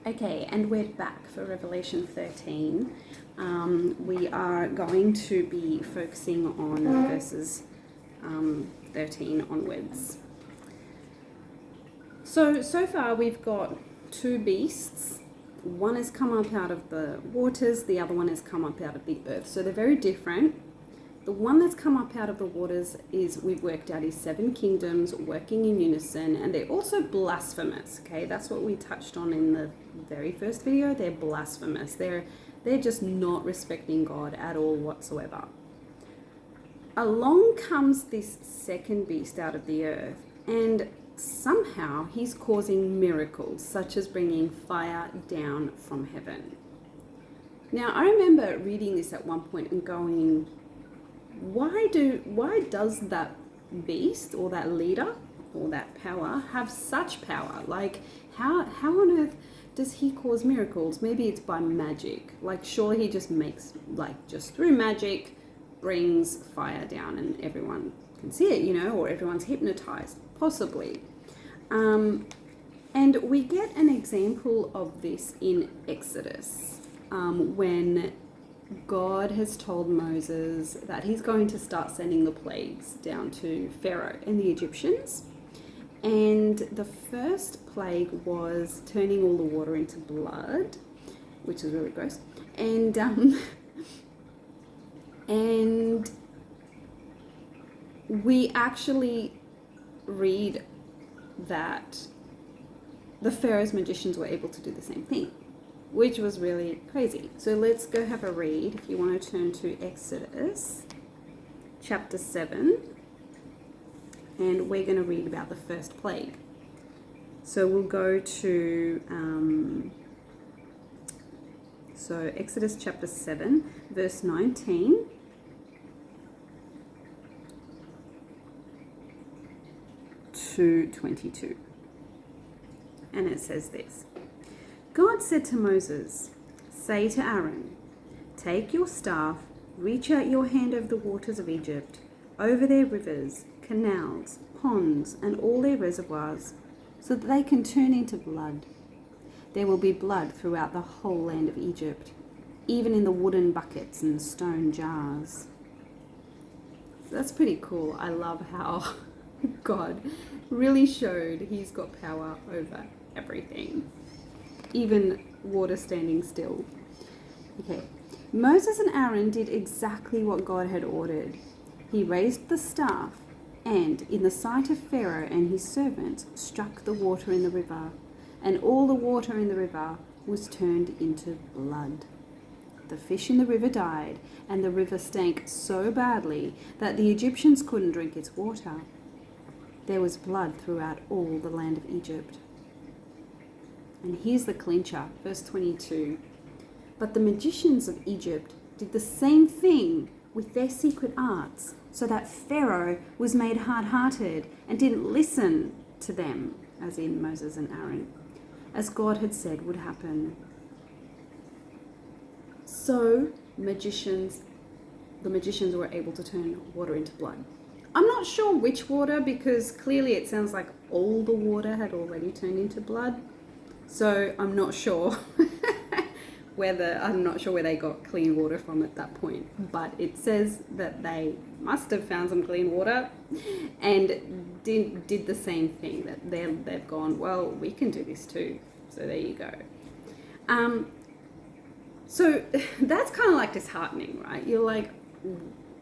Okay, and we're back for Revelation 13. We are going to be focusing on verses 13 onwards. So far we've got two beasts. One has come up out of the waters, the other one has come up out of the earth. So they're very different. The one that's come up out of the waters is, we've worked out, is 7 kingdoms working in unison, and they're also blasphemous, okay? That's what we touched on in the very first video. They're blasphemous. They're just not respecting God at all whatsoever. Along comes this second beast out of the earth, and somehow he's causing miracles, such as bringing fire down from heaven. Now, I remember reading this at one point and going, why does that beast or that leader or that power have such power? Like, how on earth does he cause miracles? Maybe it's by magic. Like, surely he just makes, like, just through magic brings fire down and everyone can see it, you know, or everyone's hypnotized, possibly. And we get an example of this in Exodus, when God has told Moses that he's going to start sending the plagues down to Pharaoh and the Egyptians. And the first plague was turning all the water into blood, which is really gross. And and we actually read that the Pharaoh's magicians were able to do the same thing, which was really crazy. So let's go have a read. If you want to turn to Exodus chapter 7, and we're going to read about the first plague. So we'll go to Exodus chapter 7, verse 19 to 22. And it says this: God said to Moses, "Say to Aaron, take your staff, reach out your hand over the waters of Egypt, over their rivers, canals, ponds, and all their reservoirs, so that they can turn into blood. There will be blood throughout the whole land of Egypt, even in the wooden buckets and stone jars." That's pretty cool. I love how God really showed he's got power over everything, even water standing still. Okay, Moses and Aaron did exactly what God had ordered. He raised the staff and, in the sight of Pharaoh and his servants, struck the water in the river, and all the water in the river was turned into blood. The fish in the river died, and the river stank so badly that the Egyptians couldn't drink its water. There was blood throughout all the land of Egypt. And here's the clincher, verse 22. But the magicians of Egypt did the same thing with their secret arts, so that Pharaoh was made hard-hearted and didn't listen to them, as in Moses and Aaron, as God had said would happen. So the magicians were able to turn water into blood. I'm not sure which water, because clearly it sounds like all the water had already turned into blood. So I'm not sure where they got clean water from at that point. But it says that they must have found some clean water and did the same thing. That they've gone, well, we can do this too. So there you go. So that's kind of like disheartening, right? You're like,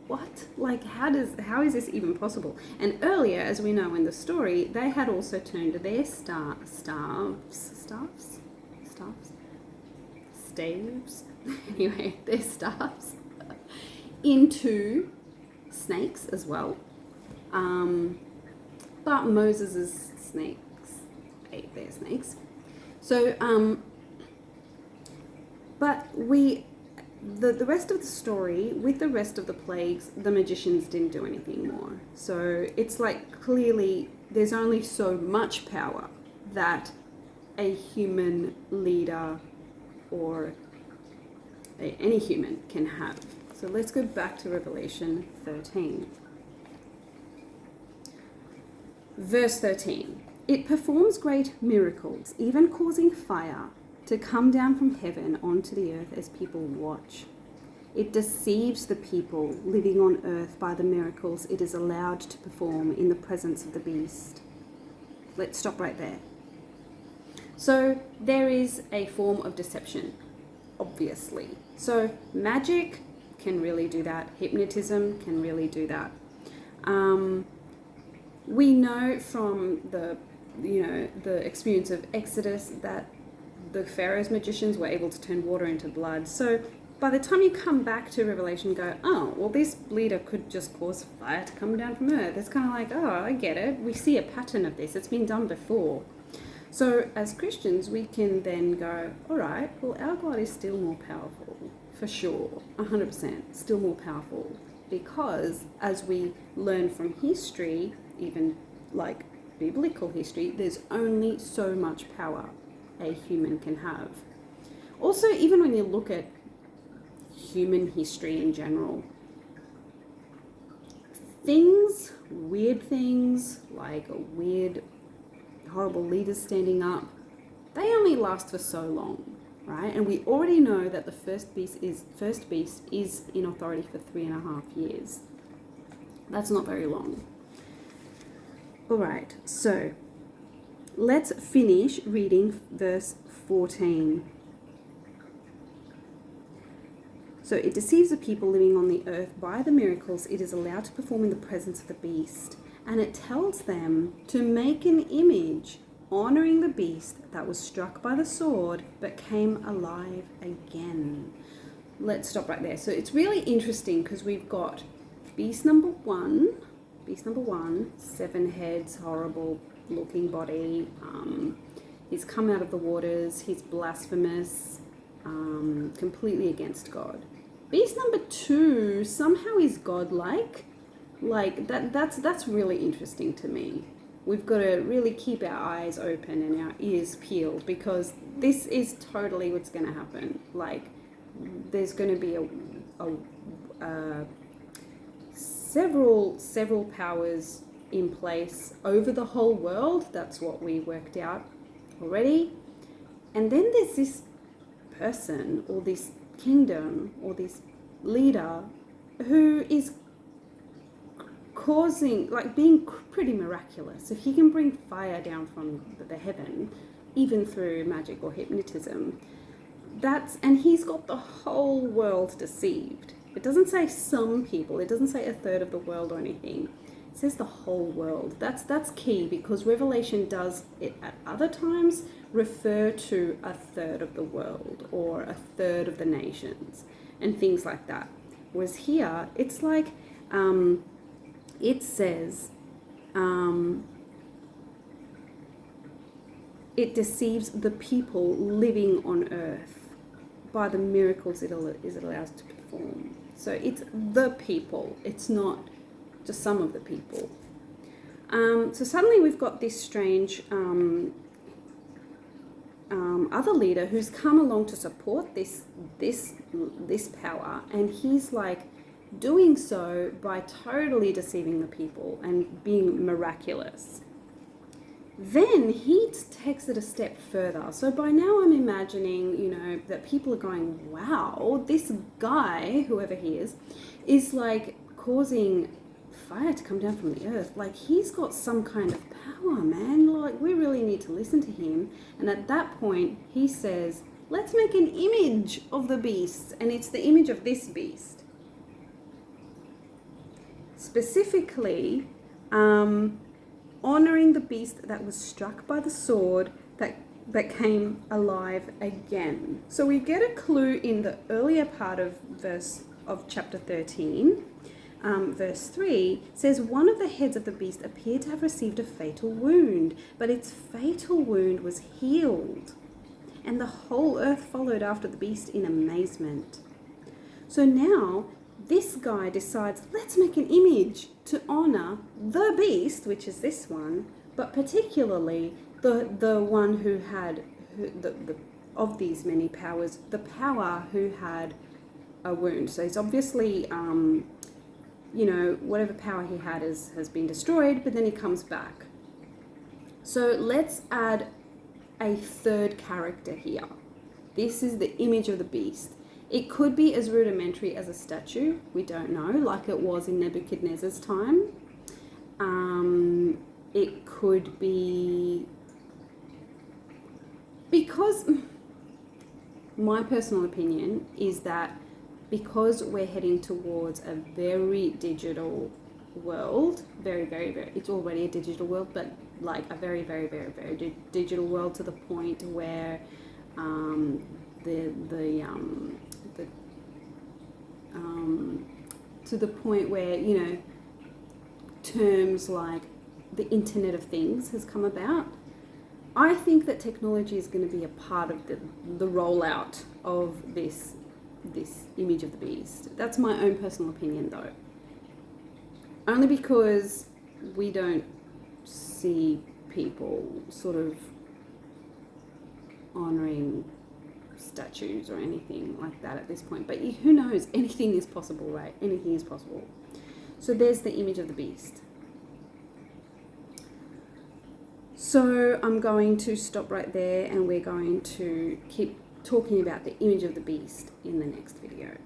what? Like, how is this even possible? And earlier, as we know in the story, they had also turned their their staffs into snakes as well. But Moses' snakes ate their snakes. So, but the rest of the story, with the rest of the plagues, the magicians didn't do anything more. So it's like, clearly there's only so much power that a human leader or any human can have. So let's go back to Revelation 13. Verse 13. It performs great miracles, even causing fire, to come down from heaven onto the earth as people watch. It deceives the people living on earth by the miracles it is allowed to perform in the presence of the beast. Let's stop right there. So there is a form of deception, obviously. So magic can really do that. Hypnotism can really do that. We know from the experience of Exodus that the Pharaoh's magicians were able to turn water into blood. So by the time you come back to Revelation and go, oh, well, this leader could just cause fire to come down from earth. It's kind of like, oh, I get it. We see a pattern of this. It's been done before. So as Christians, we can then go, all right, well, our God is still more powerful, for sure, 100%, still more powerful. Because as we learn from history, even like biblical history, there's only so much power a human can have. Also, even when you look at human history in general, weird things like a weird, horrible leaders standing up, they only last for so long, right? And we already know that the first beast is in authority for 3.5 years. That's not very long. All right, so let's finish reading verse 14. So it deceives the people living on the earth by the miracles it is allowed to perform in the presence of the beast. And it tells them to make an image honoring the beast that was struck by the sword but came alive again. Let's stop right there. So it's really interesting because we've got beast number one, 7 heads, horrible looking body. He's come out of the waters. He's blasphemous, completely against God. Beast number 2 somehow is godlike. Like that's really interesting to me. We've got to really keep our eyes open and our ears peeled because this is totally what's going to happen. Like there's going to be several powers in place over the whole world. That's what we worked out already. And then there's this person or this kingdom or this leader who is causing, like being pretty miraculous. If he can bring fire down from the heaven, even through magic or hypnotism, and he's got the whole world deceived. It doesn't say some people, it doesn't say 1/3 of the world or anything. It says the whole world. That's key because Revelation does it at other times refer to 1/3 of the world or 1/3 of the nations and things like that. Whereas here, it's like, it says, it deceives the people living on earth by the miracles it allows to perform. So it's the people. It's not just some of the people. So suddenly we've got this strange other leader who's come along to support this power, and he's like doing so by totally deceiving the people and being miraculous. Then he takes it a step further. So by now I'm imagining, that people are going, wow, this guy, whoever he is like causing fire to come down from the earth. Like he's got some kind of power, man. Like we really need to listen to him. And at that point he says, let's make an image of the beast. And it's the image of this beast. Specifically, honoring the beast that was struck by the sword that came alive again. So we get a clue in the earlier part of chapter 13. Verse 3 says, one of the heads of the beast appeared to have received a fatal wound, but its fatal wound was healed. And the whole earth followed after the beast in amazement. So now this guy decides, let's make an image to honor the beast, which is this one, but particularly the one who had, of these many powers, the power who had a wound. So he's obviously, whatever power he had has been destroyed, but then he comes back. So let's add a third character here. This is the image of the beast. It could be as rudimentary as a statue. We don't know, like it was in Nebuchadnezzar's time. It could be, because my personal opinion is that because we're heading towards a very digital world, very, it's already a digital world, but like a very, very digital world, to the point where to the point where, you know, terms like the Internet of Things has come about. I think that technology is going to be a part of the rollout of this image of the beast. That's my own personal opinion, though. Only because we don't see people sort of honouring statues or anything like that at this point. But who knows? Anything is possible, right? Anything is possible. So there's the image of the beast. So I'm going to stop right there, and we're going to keep talking about the image of the beast in the next video.